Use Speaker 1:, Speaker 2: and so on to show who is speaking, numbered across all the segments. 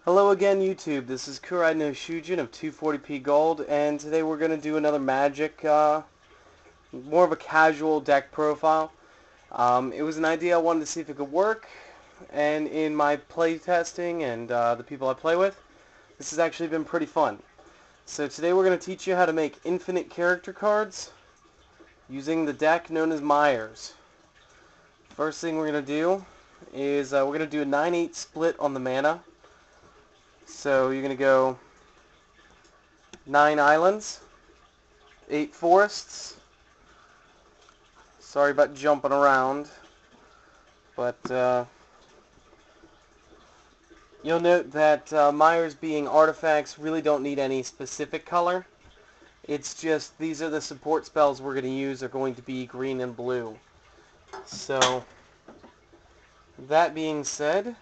Speaker 1: Hello again, YouTube. This is Kurai no Shujin of 240p Gold, and today we're going to do another Magic, more of a casual deck profile. It was an idea I wanted to see if it could work, and in my play testing and the people I play with, this has actually been pretty fun. So today we're going to teach you how to make infinite character cards using the deck known as Myers. First thing we're going to do is we're going to do a 9-8 split on the mana. So you're going to go 9 islands, 8 forests. Sorry about jumping around, but you'll note that Myers being artifacts really don't need any specific color. It's just these are the support spells we're going to use are going to be green and blue. So that being said,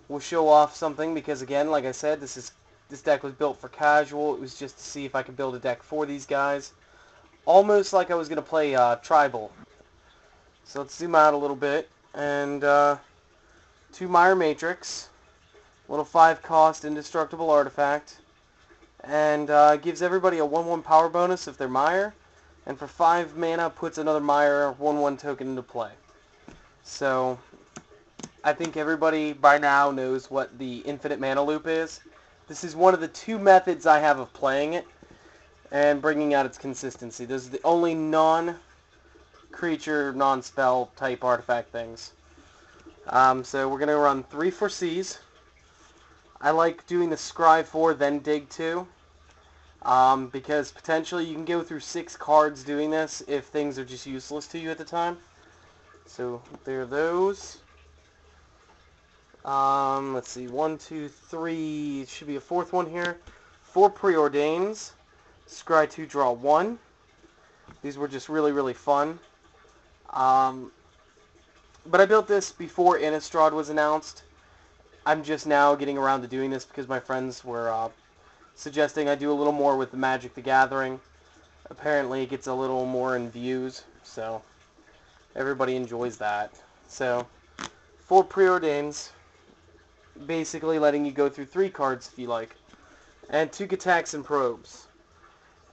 Speaker 1: we'll show off something because again, like I said, this deck was built for casual. It was just to see if I could build a deck for these guys. Almost like I was going to play Tribal. So let's zoom out a little bit. And 2 Mire Matrix. Little 5 cost indestructible artifact. And gives everybody a 1/1 power bonus if they're Mire. And for 5 mana puts another Mire 1/1 token into play. So I think everybody by now knows what the infinite mana loop is. This is one of the 2 methods I have of playing it and bringing out its consistency. This is the only non-creature, non-spell type artifact things. So we're going to run 3 Foresees. I like doing the Scry 4, then Dig 2. Because potentially you can go through 6 cards doing this if things are just useless to you at the time. So there are those. Let's see, 1, 2, 3, should be a 4th one here. 4 Preordains. Scry 2, draw 1. These were just really, really fun. But I built this before Innistrad was announced. I'm just now getting around to doing this because my friends were suggesting I do a little more with the Magic the Gathering. Apparently it gets a little more in views, so everybody enjoys that. So, 4 Preordains, basically letting you go through 3 cards if you like. And 2 Attacks and Probes.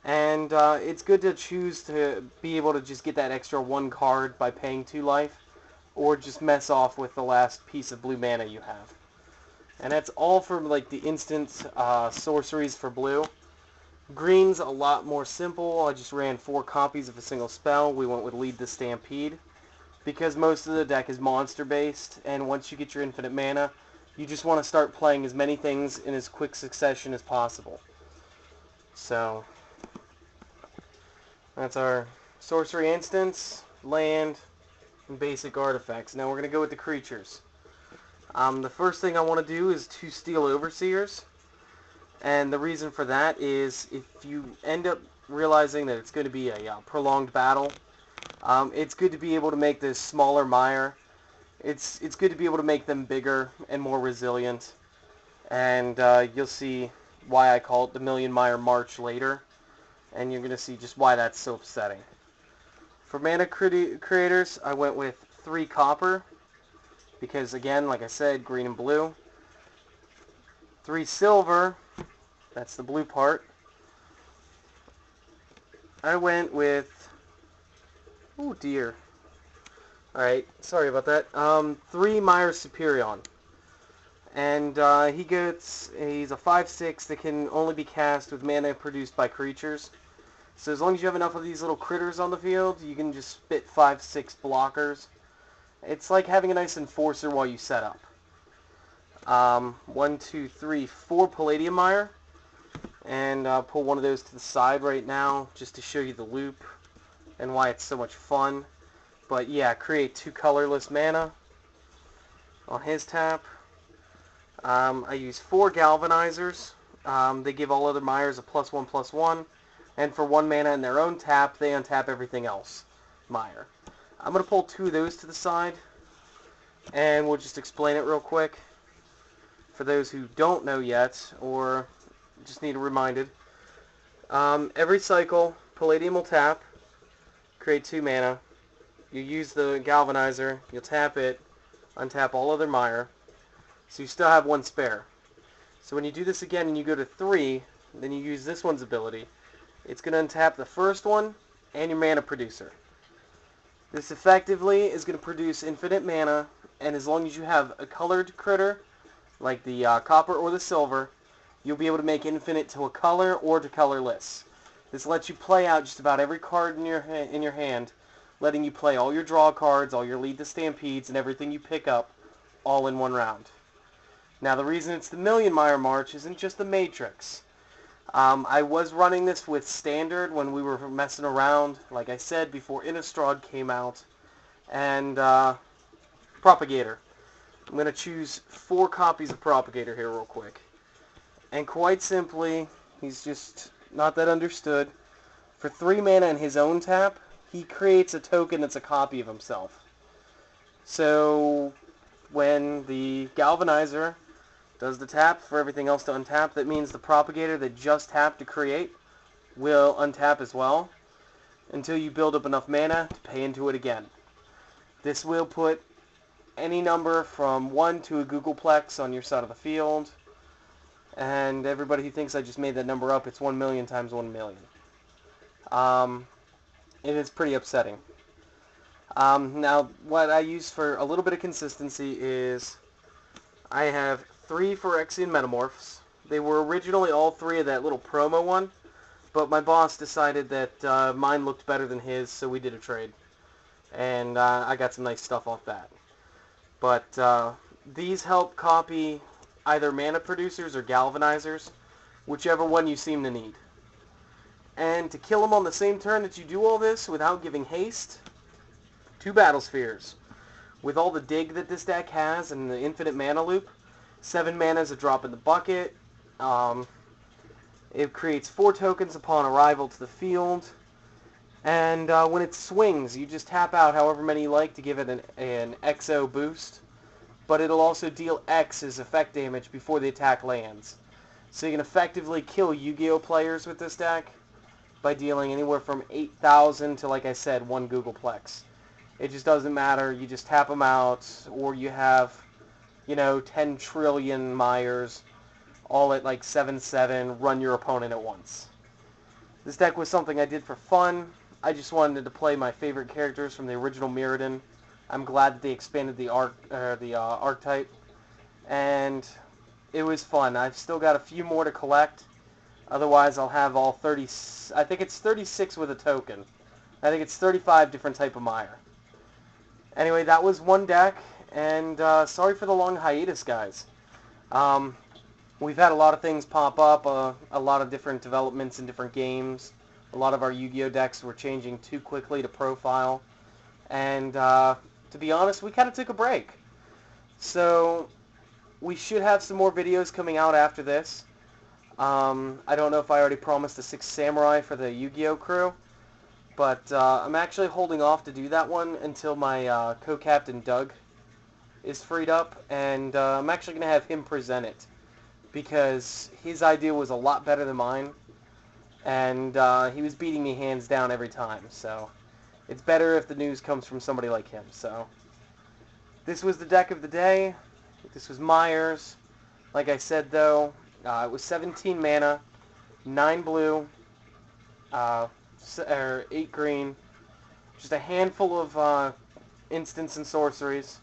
Speaker 1: And it's good to choose to be able to just get that extra 1 card by paying 2 life, or just mess off with the last piece of blue mana you have. And that's all for like the instant sorceries for blue. Green's a lot more simple. I just ran 4 copies of a single spell. We went with Lead the Stampede, because most of the deck is monster based, and once you get your infinite mana, you just want to start playing as many things in as quick succession as possible. So that's our sorcery instance, land, and basic artifacts. Now we're going to go with the creatures. The first thing I want to do is 2 Steel Overseers. And the reason for that is if you end up realizing that it's going to be a prolonged battle, it's good to be able to make this smaller Mire. It's good to be able to make them bigger and more resilient. And you'll see why I call it the Million Mire March later. And you're going to see just why that's so upsetting. For mana creators, I went with 3 copper. Because again, like I said, green and blue. 3 silver. That's the blue part. I went with... oh dear. Alright, sorry about that. 3 Mire Superion. And he's a 5/6 that can only be cast with mana produced by creatures. So as long as you have enough of these little critters on the field, you can just spit 5/6 blockers. It's like having a nice enforcer while you set up. 1, 2, 3, 4 Palladium Mire. And pull one of those to the side right now just to show you the loop and why it's so much fun. But yeah, create 2 colorless mana on his tap. I use 4 Galvanizers. They give all other Mires a +1/+1. And for 1 mana in their own tap, they untap everything else Mire. I'm going to pull 2 of those to the side. And we'll just explain it real quick. For those who don't know yet, or just need reminded. Every cycle, Palladium will tap, create 2 mana. You use the Galvanizer, you'll tap it, untap all other Mire. So you still have 1 spare. So when you do this again and you go to 3, then you use this one's ability. It's going to untap the first one and your mana producer. This effectively is going to produce infinite mana, and as long as you have a colored critter, like the copper or the silver, you'll be able to make infinite to a color or to colorless. This lets you play out just about every card in your hand, letting you play all your draw cards, all your lead the stampedes, and everything you pick up, all in one round. Now the reason it's the Million Mire March isn't just the Matrix. I was running this with Standard when we were messing around, like I said, before Innistrad came out, and Propagator. I'm going to choose 4 copies of Propagator here real quick. And quite simply, he's just not that understood. For 3 mana in his own tap, he creates a token that's a copy of himself. So when the Galvanizer does the tap for everything else to untap, that means the Propagator that just tapped to create will untap as well until you build up enough mana to pay into it again. This will put any number from 1 to a Googleplex on your side of the field, and everybody who thinks I just made that number up, it's 1 million times 1 million. It is pretty upsetting. Now, what I use for a little bit of consistency is I have 3 Phyrexian Metamorphs. They were originally all 3 of that little promo one, but my boss decided that mine looked better than his, so we did a trade. And I got some nice stuff off that. But these help copy either mana producers or galvanizers, whichever one you seem to need. And to kill them on the same turn that you do all this without giving haste, 2 Battle Spheres. With all the dig that this deck has and the infinite mana loop, 7 mana is a drop in the bucket. It creates 4 tokens upon arrival to the field. And when it swings, you just tap out however many you like to give it an XO boost. But it'll also deal X as effect damage before the attack lands. So you can effectively kill Yu-Gi-Oh! Players with this deck by dealing anywhere from 8,000 to, like I said, 1 Googleplex. It just doesn't matter. You just tap them out, or you have, 10 trillion Mires, all at like 7/7, run your opponent at once. This deck was something I did for fun. I just wanted to play my favorite characters from the original Mirrodin. I'm glad that they expanded the archetype, and it was fun. I've still got a few more to collect. Otherwise, I'll have all 30. I think it's 36 with a token. I think it's 35 different type of Mire. Anyway, that was one deck, and sorry for the long hiatus, guys. We've had a lot of things pop up, a lot of different developments in different games. A lot of our Yu-Gi-Oh! Decks were changing too quickly to profile, and to be honest, we kind of took a break. So we should have some more videos coming out after this. I don't know if I already promised the 6 Samurai for the Yu-Gi-Oh! Crew, but I'm actually holding off to do that one until my co-captain Doug is freed up, and I'm actually going to have him present it, because his idea was a lot better than mine, and he was beating me hands down every time, so it's better if the news comes from somebody like him. So this was the deck of the day. This was Mire's. Like I said, though, it was 17 mana, 9 blue, 8 green, just a handful of instants and sorceries,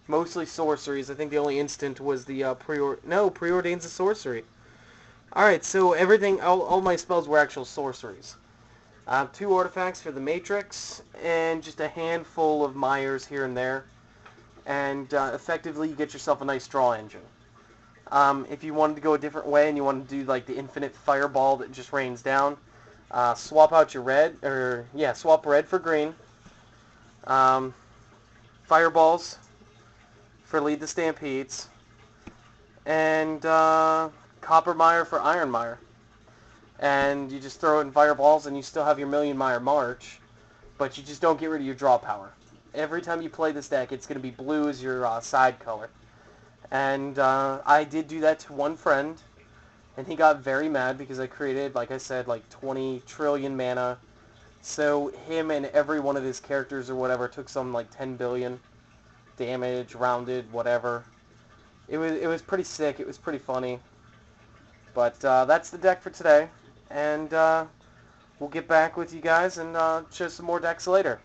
Speaker 1: mostly sorceries. I think the only instant was the Preordain's a sorcery. Alright, so everything, all my spells were actual sorceries. 2 artifacts for the Matrix, and just a handful of Mires here and there. And effectively, you get yourself a nice draw engine. If you wanted to go a different way and you wanted to do like the infinite fireball that just rains down, swap out your red, swap red for green. Fireballs for lead the stampedes, and Copper Mire for Iron Mire. And you just throw it in fireballs, and you still have your Million Mire March, but you just don't get rid of your draw power. Every time you play this deck, it's going to be blue as your side color. And I did do that to one friend, and he got very mad because I created, like I said, like 20 trillion mana. So him and every one of his characters or whatever took some like 10 billion damage, rounded, whatever. It was pretty sick. It was pretty funny. But that's the deck for today, and we'll get back with you guys and show some more decks later.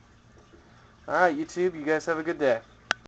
Speaker 1: Alright, YouTube, you guys have a good day.